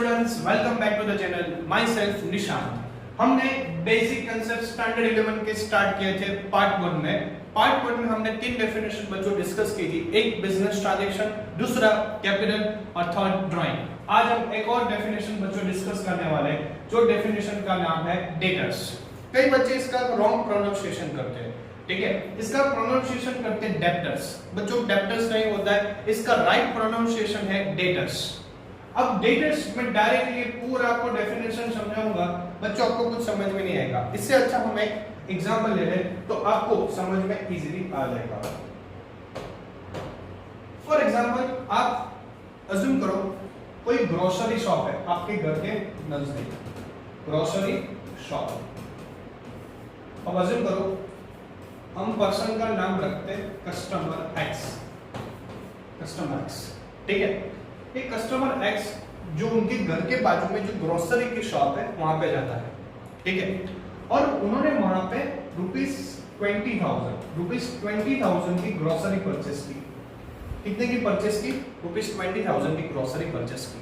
Students, welcome back to the channel. Myself Nishant. हमने basic concept standard 11 के start किए थे पार्ट 1 में। पार्ट 1 में हमने तीन डेफिनेशन बच्चों डिस्कस की थी, एक बिजनेस ट्रांजैक्शन, दूसरा कैपिटल और थर्ड ड्राइंग। आज हम एक और डेफिनेशन बच्चों डिस्कस करने वाले हैं, जो डेफिनेशन का नाम है डेटर्स। कई बच्चे इसका रॉन्ग प्रोनाउंसिएशन करते हैं, ठीक है, इसका प्रोनाउंसिएशन करते हैं डेप्टर्स। बच्चों डेप्टर्स नहीं होता है, इसका राइट प्रोनाउंसिएशन है डेटर्स। अब डेटर्स में डायरेक्टली पूरा आपको डेफिनेशन समझाऊंगा, बच्चों आपको कुछ समझ में नहीं आएगा। इससे अच्छा हम एक एग्जांपल ले लें तो आपको समझ में इजीली आ जाएगा। फॉर एग्जांपल आप अज्यूम करो कोई ग्रोसरी शॉप है आपके घर के नजदीक, ग्रोसरी शॉप। अब अज्यूम करो हम पर्सन का नाम रखते हैं कस्टमर एक्स, कस्टमर एक्स, ठीक है। एक कस्टमर एक्स जो उनके घर के बाजू में जो ग्रोसरी की शॉप है वहां पे जाता है, ठीक है, और उन्होंने वहां पे ₹20,000 की ग्रोसरी परचेस की। कितने की परचेस की? ₹20,000 की ग्रोसरी परचेस की।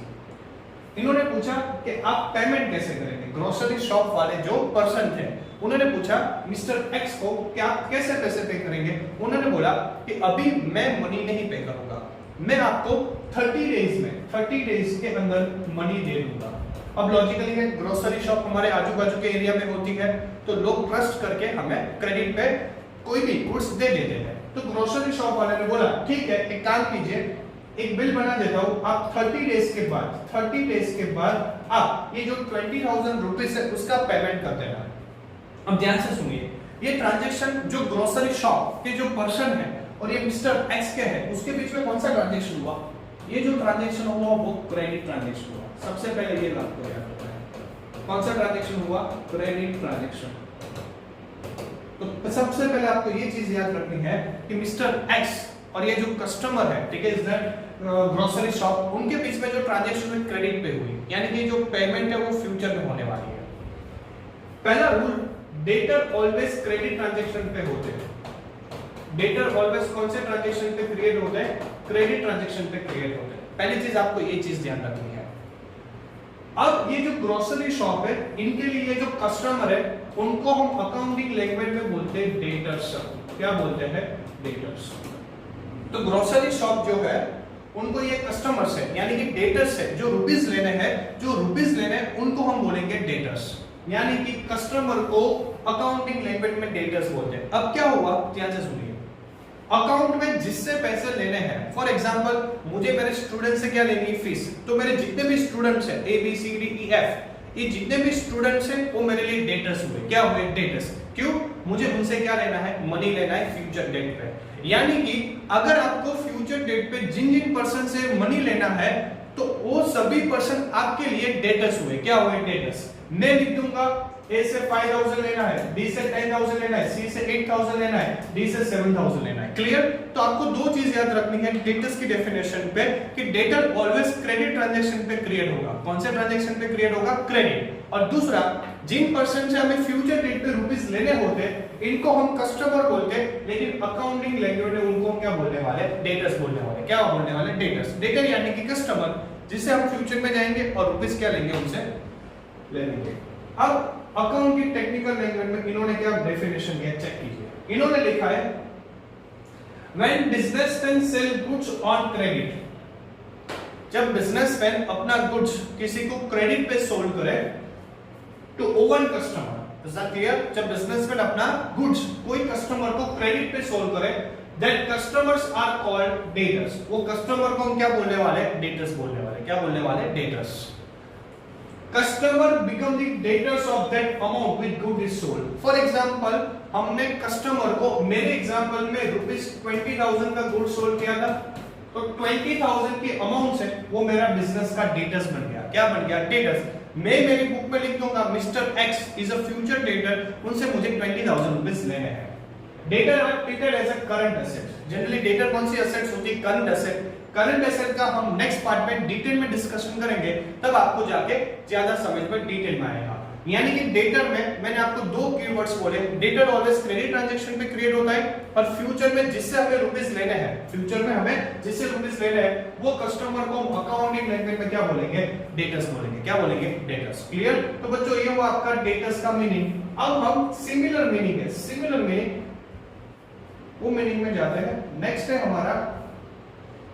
इन्होंने पूछा कि आप पेमेंट कैसे करेंगे। ग्रोसरी शॉप वाले जो पर्सन थे उन्होंने पूछा मिस्टर एक्स को कि आप कैसे पैसे पे करेंगे। उन्होंने बोला कि अभी मैं मनी नहीं पे करूंगा, मैं आपको 30 डेज के अंदर मनी दे दूंगा। अब लॉजिकली है, ग्रोसरी शॉप हमारे आजू बाजू के एरिया में होती है तो लोग ट्रस्ट करके हमें क्रेडिट पे कोई भी गुड्स दे देते हैं। तो ग्रोसरी शॉप वाले ने बोला ठीक है, एक काम कीजिए, एक बिल बना देता हूं, आप 30 डेज के बाद आप ये जो 20,000 रुपीज है उसका पेमेंट कर देना। अब ध्यान से सुनिए, ये ट्रांजैक्शन जो ग्रोसरी शॉप के जो पर्सन है और ये मिस्टर एक्स के है, उसके बीच में कौन सा ट्रांजैक्शन हुआ? ये जो ट्रांजैक्शन हुआ वो क्रेडिट ट्रांजैक्शन हुआ। सबसे पहले ये बात को याद रखना है, कौन सा ट्रांजैक्शन हुआ? Credit transaction. तो सबसे पहले आपको ये चीज याद रखनी है कि मिस्टर एक्स और ये जो कस्टमर है, ठीक है, इस ग्रोसरी शॉप, उनके बीच में जो ट्रांजैक्शन हुई क्रेडिट पे हुई, यानी कि जो पेमेंट है वो फ्यूचर में होने वाली है। पहला rule, debtor always credit transaction पे होते हैं। डेटर ऑलवेज कौन से ट्रांजैक्शन पे क्रिएट होते हैं? क्रेडिट ट्रांजैक्शन पे क्रिएट होते हैं। पहली चीज आपको ये चीज ध्यान रखनी है। अब ये जो ग्रोसरी शॉप है, इनके लिए जो कस्टमर है उनको हम अकाउंटिंग लैंग्वेज में बोलते हैं डेटर्स। क्या बोलते हैं? डेटर्स। तो ग्रोसरी शॉप जो है उनको ये कस्टमर्स है, यानी कि डेटर्स है, जो रुपीस लेने हैं उनको हम बोलेंगे डेटर्स, यानी कि कस्टमर को अकाउंटिंग लैंग्वेज में डेटर्स बोलते हैं। अब क्या हुआ, ध्यान से सुनिए। अकाउंट में जिससे पैसे लेने हैं, फॉर एग्जांपल मुझे मेरे स्टूडेंट से क्या लेनी है? फीस। तो मेरे जितने भी स्टूडेंट्स हैं A B C D E F, ये जितने भी स्टूडेंट्स हैं वो मेरे लिए डेटर्स हुए। क्या हुए? डेटर्स। क्यों? मुझे उनसे क्या लेना है? मनी लेना है फ्यूचर डेट पे। यानी कि अगर आपको फ्यूचर डेट पे जिन पर्सन से मनी लेना है तो वो सभी पर्सन आपके लिए डेटर्स हुए। क्या हुए? डेटर्स। मैं लिख दूंगा A से 5,000 लेना है, B से 10,000 लेना है, C से 8,000 लेना है, D से 7,000 लेना है। क्लियर? तो आपको दो चीज याद रखनी है डेटर्स की डेफिनेशन पे कि डेटर ऑलवेज क्रेडिट ट्रांजैक्शन पे क्रिएट होगा। कौन से ट्रांजैक्शन पे क्रिएट होगा? क्रेडिट। और दूसरा, जिन पर्सन से हमें फ्यूचर डेट पे रुपीस लेने होते हैं इनको हम कस्टमर बोलते हैं, लेकिन अकाउंटिंग लैंग्वेज में उनको हम क्या बोलने वाले? डेटर्स बोलने वाले। क्या बोलने वाले? डेटर्स। डेटर यानी कि कस्टमर जिससे हम फ्यूचर में जाएंगे और रुपीस क्या लेंगे? उनसे ले लेंगे। अब अकाउंट की टेक्निकल लैंग्वेज में इन्होंने क्या डेफिनेशन दिया, चेक कीजिए। इन्होंने लिखा है when businessmen sell goods on credit, जब बिजनेसमैन अपना गुड्स किसी को क्रेडिट पे सोल्ड करे to own customer. Is that clear? जब बिजनेसमैन अपना गुड्स कोई कस्टमर को क्रेडिट पे सोल्ड करे, that customers are called debtors. वो कस्टमर को हम क्या बोलने वाले? डेटर्स बोलने वाले। क्या बोलने वाले? Debtors. Customer become the debtors of that amount with good is sold. For example, हमने कस्टमर को, मेरे एग्जांपल में ₹20,000 का गुड सोल्ड किया था, तो 20,000 की अमाउंट से वो मेरा बिजनेस का डेटर्स बन गया। क्या बन गया? डेटर्स। मैं मेरी बुक में लिख दूंगा mister X is a future debtor, उनसे मुझे 20,000 रुपीस लेने हैं। Debtor are treated as a current asset. Generally debtor कौन सी एसेट्स होती है? Current asset. करंट एसेट का हम नेक्स्ट पार्ट में डिटेल में डिस्कशन करेंगे, तब आपको जाके ज्यादा समझ में डिटेल में आएगा। यानी कि डेटर में मैंने आपको दो कीवर्ड्स बोले, डेटर ऑलवेज क्रेडिट ट्रांजैक्शन पे क्रिएट होता है और फ्यूचर में जिससे हमें रुपीस लेने हैं, फ्यूचर में हमें जिससे रुपीस लेने हैं वो कस्टमर को अकाउंटिंग लैंग्वेज में क्या बोलेंगे, डेटर्स बोलेंगे। क्या बोलेंगे, डेटर्स। क्लियर। तो बच्चों ये हुआ आपका डेटर्स का मीनिंग। अब हम सिमिलर मीनिंग है, सिमिलर मीनिंग वो मीनिंग में जाते हैं। नेक्स्ट है हमारा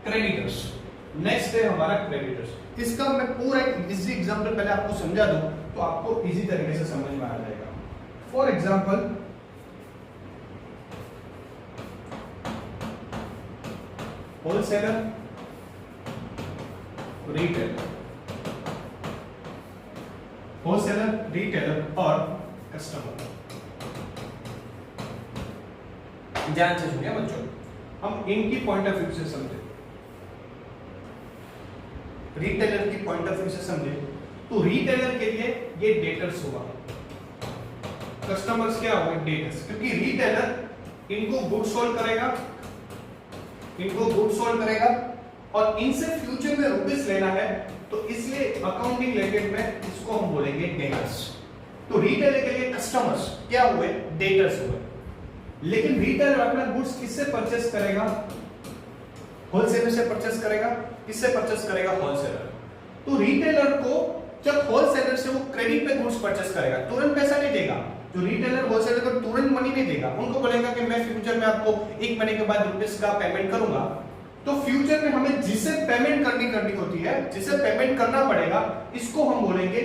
क्रेडिटर्स। नेक्स्ट है हमारा क्रेडिटर्स। इसका मैं पूरा एक इजी एग्जांपल पहले आपको समझा दूं तो आपको इजी तरीके से समझ में आ जाएगा। For example wholesaler, retailer, wholesaler, retailer और कस्टमर। ध्यान से सुनिए बच्चों, हम इनकी पॉइंट ऑफ व्यू से समझे, रिटेलर की पॉइंट ऑफ व्यू से समझे तो रिटेलर के लिए ये डेटर्स हुआ, कस्टमर्स क्या हुए, डेटर्स। क्योंकि रिटेलर इनको गुड्स सोल्ड करेगा, इनको गुड्स सोल्ड करेगा और इनसे फ्यूचर में रुपीस लेना है, तो इसलिए अकाउंटिंग लैंग्वेज में इसको हम बोलेंगे डेटर्स। तो रिटेलर के लिए कस्टमर्स क्या हुए, डेटर्स हुए। लेकिन रिटेलर अपना गुड्स किससे परचेस करेगा, होलसेलर से परचेस करेगा। किससे परचेस करेगा, होलसेलर। तो रिटेलर को जब होलसेलर से वो क्रेडिट पे गुड्स परचेस करेगा, तुरंत पैसा नहीं देगा। जो रिटेलर होलसेलर को तुरंत मनी नहीं देगा, उनको बोलेगा कि मैं फ्यूचर में आपको 1 महीने के बाद रुपीस का पेमेंट करूंगा। तो फ्यूचर में हमें जिसे पेमेंट करनी होती है, जिसे पेमेंट करना पड़ेगा, इसको हम बोलेंगे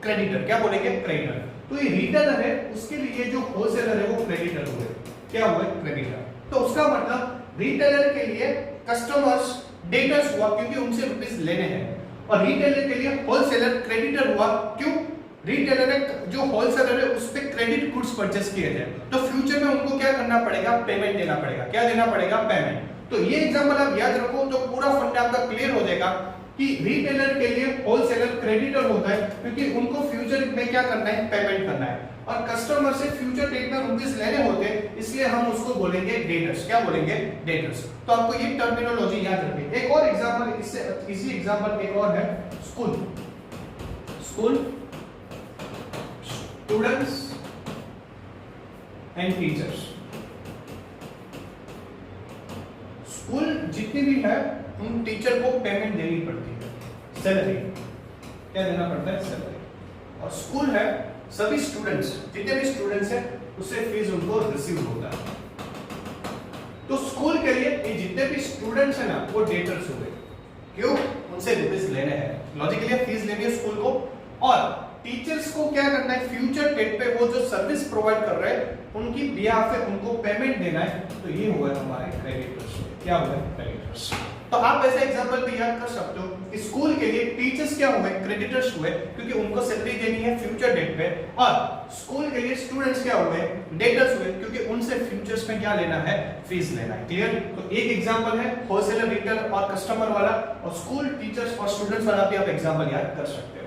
क्रेडिटर। क्या बोलेंगे, क्रेडिटर। तो ये रिटेलर है, उसके लिए जो होलसेलर है वो क्रेडिटर हुए। क्या हुए, क्रेडिटर। तो उसका मतलब रिटेलर के लिए कस्टमर्स डेटर्स हुआ क्योंकि उनसे रुपीस लेने हैं, और रिटेलर के लिए होलसेलर क्रेडिटर हुआ। क्यों, रिटेलर ने जो होलसेलर है उस पे क्रेडिट गुड्स परचेस किए थे, तो फ्यूचर में उनको क्या करना पड़ेगा, पेमेंट देना पड़ेगा। क्या देना पड़ेगा, पेमेंट। तो ये एग्जांपल आप याद रखो तो पूरा फंडा आपका क्लियर हो जाएगा कि रिटेलर के लिए होलसेलर क्रेडिटर होता है क्योंकि उनको फ्यूचर में क्या करना है, पेमेंट करना है, और कस्टमर से फ्यूचर डेट में रुपीस लेने होते हैं, इसलिए हम उसको बोलेंगे डेटर्स। क्या बोलेंगे, डेटर्स। तो आपको ये टर्मिनोलॉजी याद रखनी। एक और एग्जांपल, इससे इजी एग्जांपल एक और है, school. School, students and teachers. School जितनी भी है उन टीचर को पेमेंट देनी पड़ती है, सैलरी। क्या देना पड़ता है, सैलरी। और स्कूल है, सभी स्टूडेंट्स, जितने भी स्टूडेंट्स हैं उससे फीस उनको रिसीव होता है। तो स्कूल के लिए ये जितने भी स्टूडेंट्स हैं ना वो डेटर्स हुए। क्यों, उनसे रुपीस लेने हैं, लॉजिकली फीस लेनी है स्कूल को। और टीचर्स को क्या करना है, फ्यूचर डेट पे वो जो सर्विस प्रोवाइड कर रहे हैं उनकी बिहाफ पे उनको पेमेंट देना है। तो ये हुआ हमारे क्रेडिटर्स। क्या हुआ, क्रेडिटर्स। तो आप ऐसे एग्जांपल भी याद कर सकते हो कि स्कूल के लिए टीचर्स क्या हुए, क्रेडिटर्स हुए क्योंकि उनको सैलरी देनी है फ्यूचर डेट पे, और स्कूल के लिए स्टूडेंट्स क्या हुए, डेटर्स हुए क्योंकि उनसे फ्यूचर्स में क्या लेना है, फीस लेना है। क्लियर। तो एक एग्जांपल है होलसेलर, रिटेलर और कस्टमर वाला, और स्कूल, टीचर्स और स्टूडेंट्स वाला भी आप एग्जांपल याद कर सकते हो।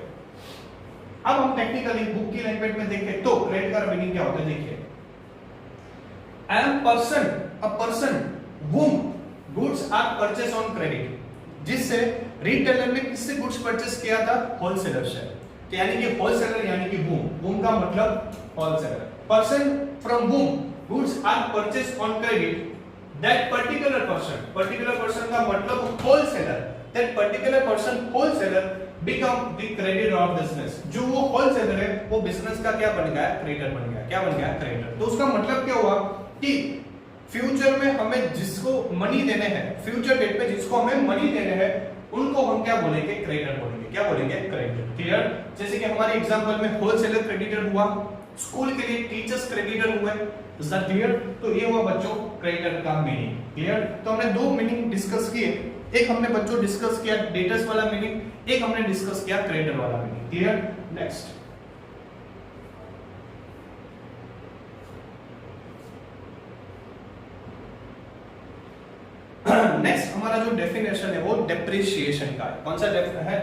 अब हम टेक्निकली बुक की लैंग्वेज में देखें तो क्रेडिट का मीनिंग क्या होता है, देखिए, I am person, a person whom goods are purchased on credit, जिससे रिटेलर ने किससे गुड्स परचेस किया था, होलसेलर से। तो यानी कि होलसेलर यानी कि बूम का मतलब wholesaler. Person from whom goods are purchased on credit, that particular person का मतलब wholesaler, that particular person wholesaler become the creditor of business. जो वो होलसेलर है वो बिजनेस का क्या बन गया, क्रेडिटर बन गया। क्या बन गया, क्रेडिटर। तो उसका मतलब क्या हुआ कि फ्यूचर में हमें जिसको मनी देने हैं, फ्यूचर डेट पे जिसको हमें मनी देने हैं, उनको हम क्या बोलेंगे, क्रेडिटर बोलेंगे। क्या बोलेंगे, क्रेडिटर। क्लियर। जैसे कि हमारे एग्जांपल में होलसेलर क्रेडिटर हुआ, स्कूल के लिए टीचर्स क्रेडिटर हुए। Is that clear. तो ये हुआ बच्चों क्रेडिटर का मीनिंग। क्लियर। तो हमने दो मीनिंग डिस्कस किए, एक हमने बच्चों डिस्कस किया डेटर्स वाला मीनिंग, एक हमने डिस्कस किया क्रेडिटर वाला मीनिंग। क्लियर। नेक्स्ट नेक्स्ट हमारा जो डेफिनेशन है वो डेप्रिसिएशन का है। कौन सा है,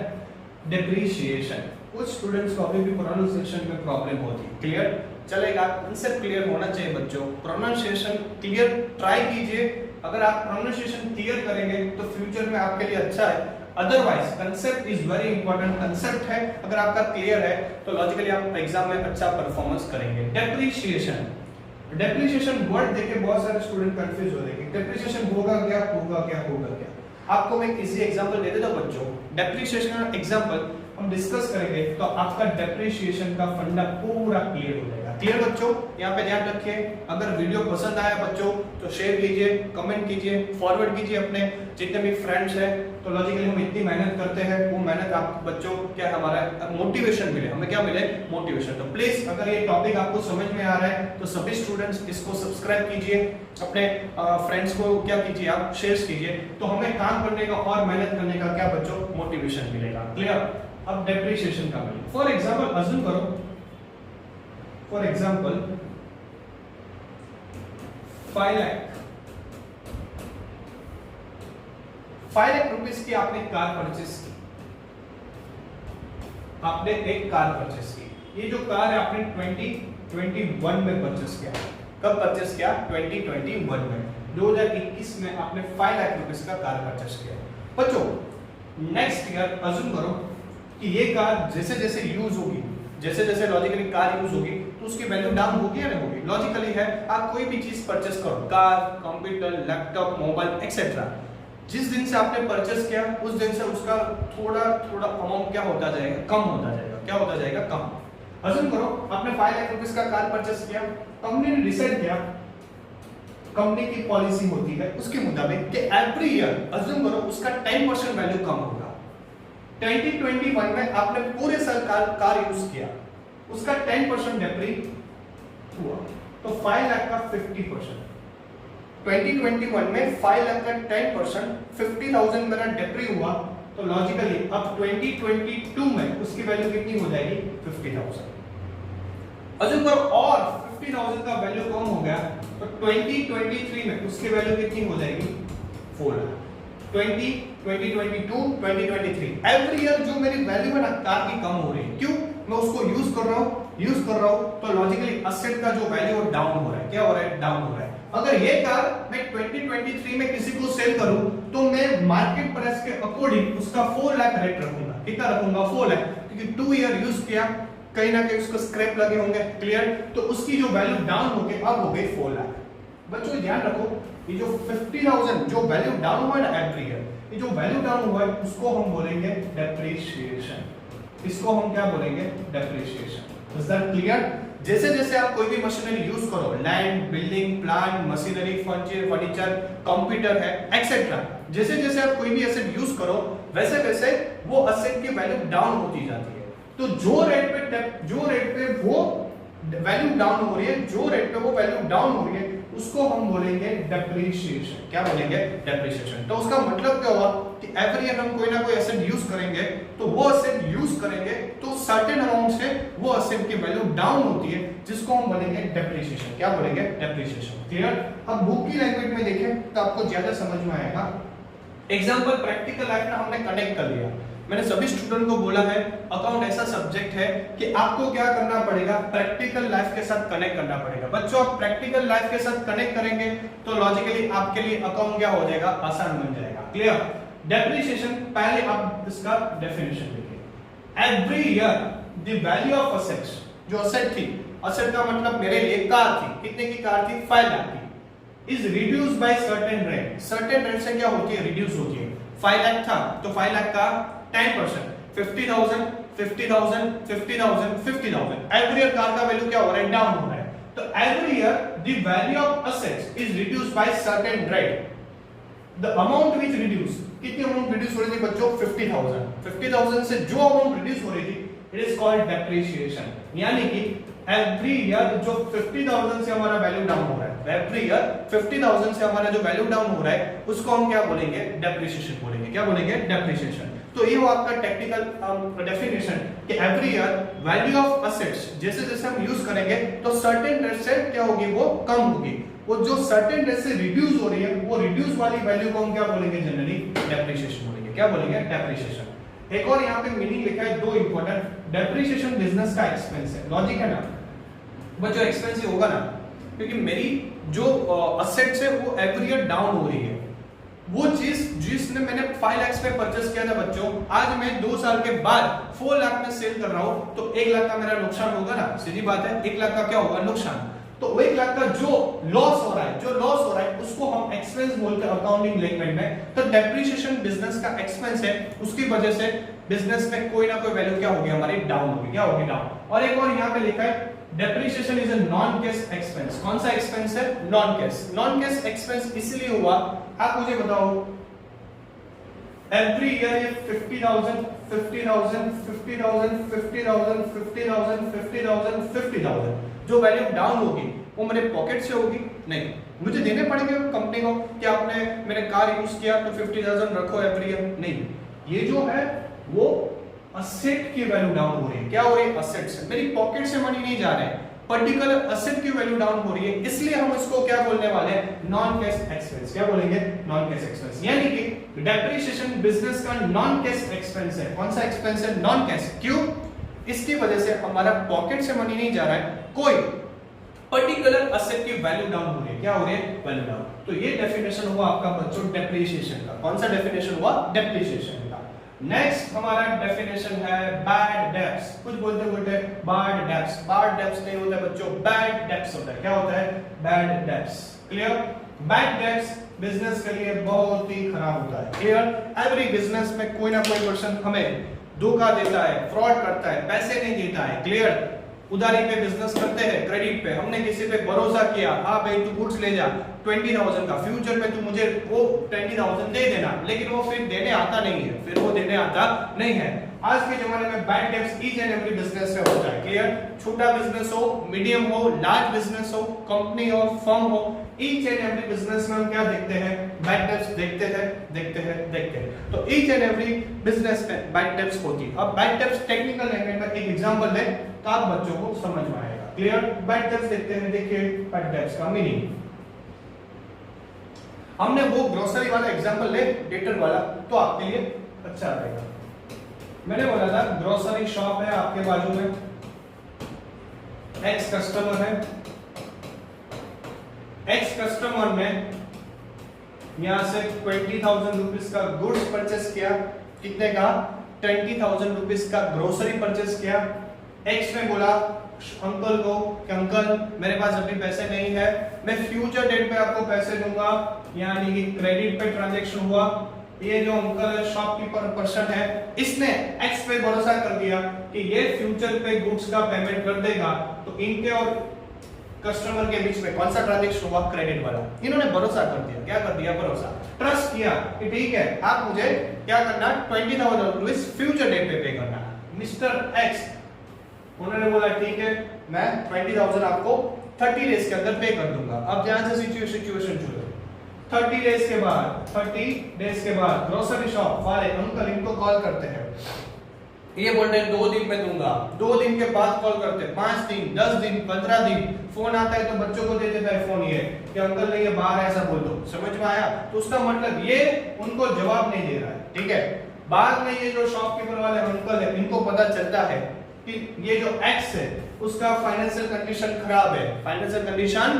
डेप्रिसिएशन। कुछ स्टूडेंट्स को अभी भी प्रोनाउंसिएशन में प्रॉब्लम होती है। क्लियर चलेगा, कंसेप्ट क्लियर होना चाहिए बच्चों। प्रोनाउंसिएशन क्लियर ट्राई कीजिए, अगर आप प्रोनाउंसिएशन क्लियर करेंगे तो फ्यूचर में आपके लिए अच्छा है। Otherwise concept is very important. Concept है अगर आपका क्लियर है तो लॉजिकली आप एग्जाम में अच्छा परफॉर्मेंस करेंगे। डेप्रिसिएशन, डेप्रिसिएशन वर्ड देके बहुत सारे स्टूडेंट कंफ्यूज हो रहे हैं, डेप्रिसिएशन होगा क्या होगा क्या होगा क्या। आपको मैं इजी एग्जांपल दे देता हूं बच्चों, डेप्रिसिएशन का एग्जांपल हम डिस्कस करेंगे तो आपका डेप्रिसिएशन का फंडा पूरा क्लियर हो जाएगा। क्लियर बच्चों, यहाँ पे ध्यान रखिए, अगर वीडियो पसंद आया बच्चों तो शेयर कीजिए, कमेंट कीजिए, फॉरवर्ड कीजिए अपने जितने भी फ्रेंड्स हैं। तो लॉजिकली हम इतनी मेहनत करते हैं, वो मेहनत आप बच्चों क्या हमारा मोटिवेशन मिले, हमें क्या मिले, मोटिवेशन। तो प्लीज अगर ये टॉपिक आपको समझ में आ रहा है तो सभी स्टूडेंट्स इसको सब्सक्राइब कीजिए, अपने फ्रेंड्स को क्या कीजिए, आप शेयर कीजिए, तो हमें काम करने का और मेहनत करने का क्या बच्चों मोटिवेशन मिलेगा। क्लियर। अब डेप्रिसिएशन का मिले, फॉर एग्जांपल अज्यूम करो, फॉर एग्जांपल 5 लाख रुपीस की आपने कार परचेस की, आपने एक कार परचेस की। ये जो कार है आपने 2021 में परचेस किया। कब परचेस किया? 2021 में, 2021 में आपने 5 लाख रुपीस का कार परचेस किया। बच्चों नेक्स्ट ईयर अज्यूम करो कि ये कार जैसे जैसे यूज होगी, जैसे जैसे लॉजिकली कार यूज होगी तो उसकी वैल्यू डाउन होगी या नहीं होगी? लॉजिकली है, आप कोई भी चीज परचेस करो, car, computer, laptop, mobile etcetera, जिस दिन से आपने परचेस किया उस दिन से उसका थोड़ा थोड़ा अमाउंट क्या होता जाएगा, कम होता जाएगा। क्या होता जाएगा? कम। अज्यूम करो आपने 5 लाख रुपीस का कार परचेस किया, कंपनी ने डिसाइड किया, कंपनी की पॉलिसी होती है उसके मुताबिक कि एवरी ईयर अज्यूम करो उसका 10% वैल्यू कम होगा। 2021 में आपने पूरे साल कार यूज किया, उसका 10% डेप्री हुआ, तो 5 लाख का 50%। 2021 में 5 लाख का 10% 50,000 मेरा डेप्री हुआ, तो लॉजिकली अब 2022 में उसकी वैल्यू कितनी हो जाएगी? 50,000। अज्यूम करो और 50,000 का वैल्यू कम हो गया तो 2023 में उसकी वैल्यू कितनी हो जाएगी? 4 लाख। 2022, 2023 एवरी ईयर जो मेरी वैल्यू है ना कार की कम हो रही है। क्यों? मैं उसको यूज कर रहा हूं तो लॉजिकली एसेट का जो वैल्यू है डाउन हो रहा है। क्या हो रहा है? डाउन हो रहा है। अगर ये कार मैं 2023 में किसी को सेल करूं तो मैं मार्केट प्राइस के अकॉर्डिंग उसका 4 लाख रेट रखूंगा। कितना रखूंगा? 4 लाख, क्योंकि 2 ईयर यूज किया, कहीं ना कहीं उसको स्क्रैप लगे होंगे। क्लियर। तो उसकी जो वैल्यू डाउन हो गई अब हो गई 4 लाख। बच्चों ध्यान रखो, ये जो 50,000 जो वैल्यू डाउन हुआ है ना एवरी ईयर, ये जो वैल्यू डाउन हुआ है उसको हम बोलेंगे डेप्रिसिएशन। इसको हम क्या बोलेंगे? डेप्रिसिएशन। Is that clear? जैसे जैसे आप कोई भी मशीनरी यूज करो, land, building, plant, machinery, furniture, computer है एक्सेट्रा, जैसे जैसे आप कोई भी एसेट यूज करो वैसे वैसे वो एसेट की वैल्यू डाउन होती जाती है। तो जो रेट पे वो वैल्यू डाउन हो रही है, जो रेट पे वो वैल्यू डाउन हो रही है उसको हम बोलेंगे डेप्रिसिएशन। क्या बोलेंगे? डेप्रिसिएशन। तो उसका मतलब क्या हुआ कि एवरी ईयर हम कोई ना कोई एसेट यूज करेंगे, तो वो एसेट यूज करेंगे तो सर्टेन अमाउंट से वो एसेट की वैल्यू डाउन होती है, जिसको हम बोलेंगे डेप्रिसिएशन। क्या बोलेंगे? डेप्रिसिएशन। क्लियर? अब बुक की लैंग्वेज में देखें तो आपको ज्यादा समझ में आएगा। एग्जांपल प्रैक्टिकल लाइफ में हमने कनेक्ट कर लिया। मैंने सभी स्टूडेंट को बोला है अकाउंट ऐसा सब्जेक्ट है कि आपको क्या करना पड़ेगा? प्रैक्टिकल लाइफ के साथ कनेक्ट करना पड़ेगा। बच्चों आप प्रैक्टिकल लाइफ के साथ कनेक्ट करेंगे तो लॉजिकली आपके लिए अकाउंट क्या हो जाएगा? आसान बन जाएगा। क्लियर? डेप्रिसिएशन, पहले आप इसका डेफिनेशन देखिए। Every year the value of assets, जो असेट थी, असेट का मतलब मेरे लिए कार थी, कितने की कार थी? 5 लाख की, is reduced by certain rate. Certain rate से क्या होती है? रिड्यूस होती है। 5 लाख था तो 5 लाख का 10%, 50,000, 50,000, 50,000, 50,000, एवरी ईयर कार का वैल्यू क्या हो रहा है? डाउन हो रहा है। तो every year the value of assets is reduced by certain rate. The amount which reduce, कितनी अमाउंट रिड्यूस हो रही थी बच्चों? 50,000। 50,000 से जो अमाउंट रिड्यूस हो रही थी इट इज कॉल्ड डेप्रिसिएशन। यानी कि एवरी ईयर जो 50,000 से हमारा वैल्यू डाउन हो रहा है, एवरी ईयर 50,000 से हमारा जो वैल्यू डाउन हो रहा है उसको हम क्या बोलेंगे? डेप्रिसिएशन बोलेंगे। क्या बोलेंगे? डेप्रिसिएशन। तो ये वो आपका टेक्निकल डेफिनेशन कि every year value of assets जैसे जैसे हम यूज करेंगे तो सर्टेन रेट से क्या होगी? वो कम होगी। वो जो सर्टेन रेट से रिड्यूस हो रही है वो रिड्यूस वाली वैल्यू को हम क्या बोलेंगे? जनरली डेप्रिसिएशन बोलेंगे। क्या बोलेंगे? डेप्रिसिएशन। एक और यहाँ पे मीनिंग लिखा है, दो इंपॉर्टेंट। डेप्रिसिएशन बिजनेस का एक्सपेंस है। लॉजिक है ना बच्चों, एक्सपेंस ही होगा ना, क्योंकि मेरी जो असेट्स है वो एवरी ईयर डाउन हो रही है। वो चीज जिसने मैंने 5 लाख पे परचेस किया था बच्चों, आज मैं 2 साल के बाद 4 लाख में सेल कर रहा हूं तो 1 लाख का मेरा नुकसान होगा ना। सीधी बात है, 1 लाख का क्या होगा? नुकसान। तो 1 लाख का जो लॉस हो रहा है उसको हम एक्सपेंस बोलते हैं अकाउंटिंग लैंग्वेज में। तो डेप्रिसिएशन बिजनेस का एक्सपेंस है, उसकी वजह से बिजनेस में कोई ना कोई वैल्यू क्या होगी हमारी डाउन होगी। क्या होगी? डाउन। और एक और यहाँ पे लिखा है depreciation is a non cash expense. कौन सा एक्सपेंस है? Non cash. Non cash expense इसलिए हुआ, आप मुझे बताओ एवरी ईयर ये 50,000 50,000 50,000 50,000 50,000 50,000 50,000 जो वैल्यू डाउन होगी वो मेरे पॉकेट से होगी? नहीं, मुझे देने पड़ेंगे कंपनी को कि आपने मेरे कार यूज किया तो 50,000 रखो एवरी ईयर। नहीं, ये जो है वो असेट की वैल्यू डाउन हो रही है। क्या हो रही है? असेट से, मेरी पॉकेट से मनी नहीं जा रहा है, पर्टिकुलर असेट की वैल्यू डाउन हो रही है, इसलिए हम इसको क्या बोलने वाले हैं? Non cash expense. क्या बोलेंगे? Non cash expense. यानी कि डेप्रिसिएशन बिजनेस का नॉन कैश एक्सपेंस है। कौन सा एक्सपेंस है? Non cash. क्यों? इसकी वजह से हमारा पॉकेट से मनी नहीं जा रहा है, कोई पर्टिकुलर असेट की वैल्यू डाउन हो रही है। क्या हो रही है? Value down. तो ये डेफिनेशन हुआ आपका बच्चों डेप्रिसिएशन का। कौन सा डेफिनेशन हुआ? डेप्रिसिएशन का। नेक्स्ट हमारा डेफिनेशन है बैड डेब्ट्स। कुछ बोलते बैड डेब्ट्स। बैड डेब्ट्स नहीं होता बच्चों, बैड डेब्ट्स होता है। क्या होता है? Bad debts. Clear? Bad debts business के लिए बहुत ही खराब होता है। क्लियर? एवरी बिजनेस में कोई ना कोई पर्सन हमें धोखा देता है, फ्रॉड करता है, पैसे नहीं देता है। क्लियर? उधारी पे बिजनेस करते हैं, क्रेडिट पे, हमने किसी पे भरोसा किया, हाँ भाई तू गुड्स ले जा 20,000 का, फ्यूचर में तू मुझे वो 20,000 दे देना, लेकिन वो फिर देने आता नहीं है, फिर वो देने आता नहीं है। आज के जमाने में bad debts each and every business में होता है। क्लियर? छोटा बिजनेस हो, मीडियम हो, लार्ज बिजनेस हो, कंपनी हो, फर्म हो, ईच एंड एवरी बिजनेस में हम क्या देखते हैं? बैड डेब्ट्स देखते हैं। तो ईच एंड एवरी बिजनेस में बैड डेब्ट्स होती है। अब बैड डेब्ट्स टेक्निकल लैंग्वेज में एक एग्जांपल ले तो आप बच्चों को समझ में आएगा। क्लियर? बैड डेब्ट्स देखते हैं। देखिए बैड डेब्ट्स का मीनिंग, हमने वो ग्रोसरी वाला एग्जांपल ले, डेटर वाला, तो आपके लिए अच्छा रहेगा। मैंने बोला था ग्रोसरी शॉप है आपके बाजू में, एक्स कस्टमर है, एक्स कस्टमर ने यहां से 20,000 रुपीज का गुड्स परचेस किया। कितने का? 20,000 रुपीज का ग्रोसरी परचेस किया। एक्स ने बोला अंकल को कि अंकल मेरे पास अभी पैसे नहीं है, मैं फ्यूचर डेट पे आपको पैसे दूंगा, यानी कि क्रेडिट पे ट्रांजैक्शन हुआ। ये जो अंकल शॉपकीपर पर्सन है, इसने एक्स पे भरोसा कर दिया कि ये फ्यूचर पे गुड्स का पेमेंट कर देगा। तो इनके और कस्टमर के बीच में कौन सा ट्रांजैक्शन हुआ? क्रेडिट वाला। इन्होंने भरोसा कर दिया। क्या कर दिया? भरोसा, ट्रस्ट किया कि ठीक है आप मुझे क्या करना, 20,000 रुपीस फ्यूचर डेट पे पे करना। मिस्टर एक्स उन्होंने बोला ठीक है मैं 20,000 आपको 30 डेज के अंदर पे कर दूंगा। अब यहां से सिचुएशन शुरू, 30 डेज के बाद ग्रोसरी शॉप वाले अंकल इनको कॉल करते हैं, ये बोलते हैं 2 दिन में दूंगा, 2 दिन के बाद कॉल करते हैं, 5 दिन 10 दिन 15 दिन, फोन आता है तो बच्चों को दे देता है फोन ये कि अंकल नहीं ये बाहर है, ऐसा बोल दो। समझ में आया? तो उसका मतलब ये उनको जवाब नहीं दे रहा है। ठीक है? बाद में ये जो शॉपकीपर वाले अंकल है, इनको पता चलता है कि ये जो एक्स है उसका फाइनेंशियल कंडीशन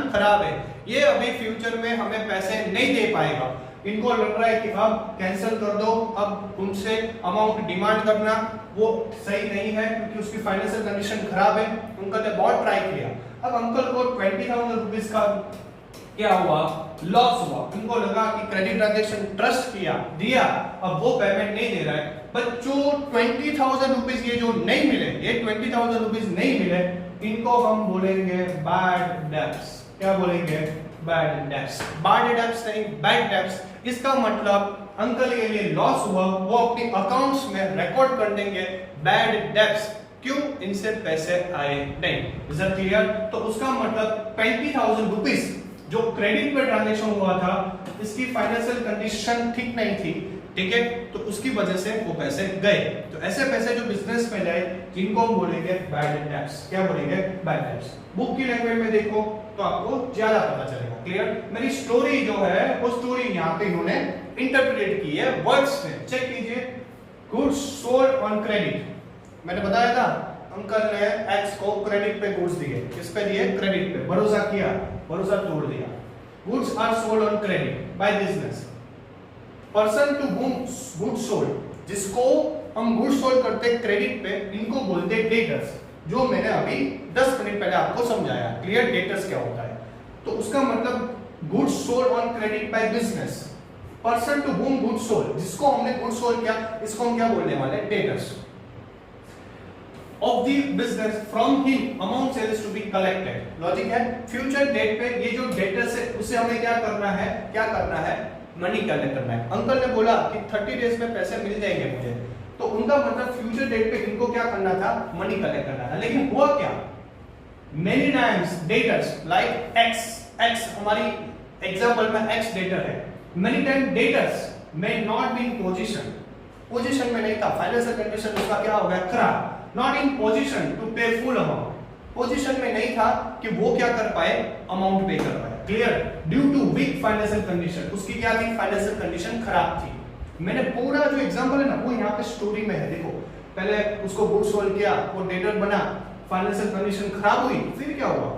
खराब है, ये अभी फ्यूचर में हमें पैसे नहीं दे पाएगा। इनको लग रहा है कि अब कैंसिल कर दो, अब उनसे अमाउंट डिमांड करना वो सही नहीं है क्योंकि उसकी फाइनेंशियल कंडीशन खराब है। उनका ने बहुत ट्राई किया। अब अंकल को 20,000 रुपीस का क्या हुआ? लॉस हुआ। उनको लगा कि क्रेडिट ट्रांजैक्शन ट्रस्ट किया, दिया, अब वो पेमेंट नहीं दे रहा है। बच्चों 20,000 रुपीस ये जो नहीं मिले, ये 20,000 रुपीस नहीं मिले, इनको हम बोलेंगे बैड डेब्ट्स। क्या बोलेंगे? Bad debts. बैड डेब्ट्स नहीं, बैड डेब्ट्स। इसका मतलब अंकल के लिए लॉस हुआ, वो अपनी अकाउंट्स में रिकॉर्ड कर देंगे बैड डेब्ट्स। क्यों? इनसे पैसे आए नहीं। Is that clear? तो उसका मतलब 20,000 रुपीस जो क्रेडिट पे ट्रांजैक्शन हुआ था, इसकी फाइनेंशियल कंडीशन ठीक नहीं थी। ठीक है? तो उसकी वजह से वो पैसे गए। तो ऐसे पैसे जो बिजनेस में जाए जिनको हम बोलेंगे बैड डेब्ट्स। क्या बोलेंगे? Bad debts. बुक की लैंग्वेज में देखो तो आपको ज्यादा पता चलेगा। क्लियर? मेरी स्टोरी जो है वो स्टोरी यहाँ पे इन्होंने इंटरप्रेट की है वर्ड्स में। चेक कीजिए, गुड्स सोल्ड ऑन क्रेडिट। मैंने बताया था अंकल ने एक्स को क्रेडिट पे गुड्स दिए। किस पे दिए? क्रेडिट पे। भरोसा किया, भरोसा तोड़ दिया। Goods are sold on credit by business. Person to whom goods sold, जिसको हम गुड्स सोल्ड करते क्रेडिट पे, इनको बोलते डेटर्स। जो मैंने अभी 10 मिनट पहले आपको समझाया। क्लियर? डेटर्स क्या होता है? तो उसका मतलब goods sold on credit by business, person to whom goods sold, जिसको हमने गुड्स सोल्ड किया, इसको हम क्या बोलने वाले हैं? Debtors of the business, from him amount sales to be collected. Logic है? फ्यूचर डेट पे ये जो डेटर्स है उसे हमें क्या करना है? मनी कलेक्ट करना है। अंकल ने बोला कि 30 डेज में पैसे मिल जाएंगे मुझे, तो उनका मतलब फ्यूचर डेट पे इनको क्या करना था? मनी कलेक्ट करना था। लेकिन हुआ क्या? Many times debtors like x हमारी एग्जांपल में एक्स डेटर है, many time debtors may not be in position में नहीं था, फाइनेंशियल कंडीशन उसका क्या हो गया? खराब। नॉट इन पोजीशन टू पे फुल अमाउंट, पोजीशन में नहीं था कि वो क्या कर पाए? अमाउंट पे कर पाए। Clear? Due to weak financial condition, उसकी क्या थी? फाइनेंशियल कंडीशन खराब थी। मैंने पूरा जो एग्जांपल है ना वो यहाँ पे स्टोरी में है। देखो, पहले उसको गुड्स सोल्ड किया, वो डेटर बना, फाइनेंशियल कंडीशन खराब हुई, फिर क्या हुआ?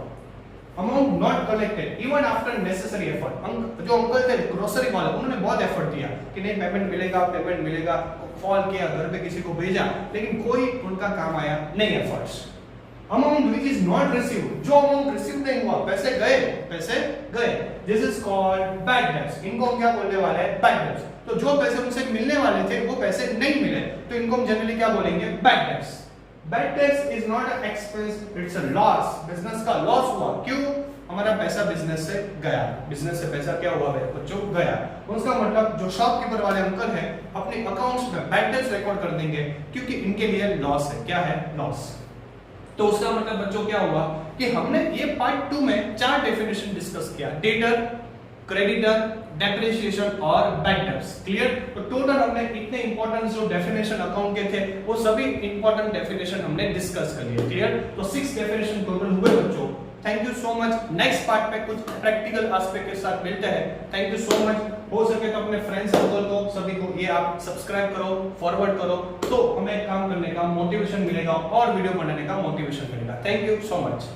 Amount not collected even after necessary effort. जो अंकल थे ग्रोसरी वाले, उन्होंने बहुत एफर्ट दिया कि नहीं पेमेंट मिलेगा, कॉल किया, घर पे किसी को भेजा, लेकिन कोई उनका काम आया नहीं efforts. Amount which is not received, जो अमाउंट रिसीव नहीं हुआ, पैसे गए, this is called bad debts. इनको हम क्या बोलने वाले हैं? Bad debts. तो जो पैसे उनसे मिलने वाले थे वो पैसे नहीं मिले, तो इनको हम जनरली क्या बोलेंगे? Bad debts. Bad debts is not a expense, it's a loss. Business का लॉस हुआ, क्यों? हमारा पैसा बिजनेस से गया, बिजनेस से पैसा क्या हुआ बच्चों? गया। उसका मतलब जो शॉपकीपर वाले अंकल हैं अपने अकाउंट्स में बैड डेट्स रिकॉर्ड कर देंगे, क्योंकि इनके लिए लॉस है। क्या है? लॉस। तो उसका मतलब बच्चों क्या हुआ कि हमने ये पार्ट 2 में 4 डेफिनेशन डिस्कस किया: डेटर, क्रेडिटर, डेप्रिसिएशन और बैड डेट्स। क्लियर? तो टोटल हमने इतने इंपॉर्टेंट जो डेफिनेशन अकाउंट के थे वो सभी इंपॉर्टेंट डेफिनेशन हमने डिस्कस कर लिए। क्लियर? तो 6 डेफिनेशन टोटल हुए बच्चों। Thank you so much. Next part पे कुछ प्रैक्टिकल एस्पेक्ट के साथ मिलते हैं। Thank you so much. हो सके तो अपने फ्रेंड्स सर्कल को सभी को ये आप सब्सक्राइब करो, फॉरवर्ड करो, तो हमें काम करने का मोटिवेशन मिलेगा और वीडियो बनाने का मोटिवेशन मिलेगा। Thank you so much.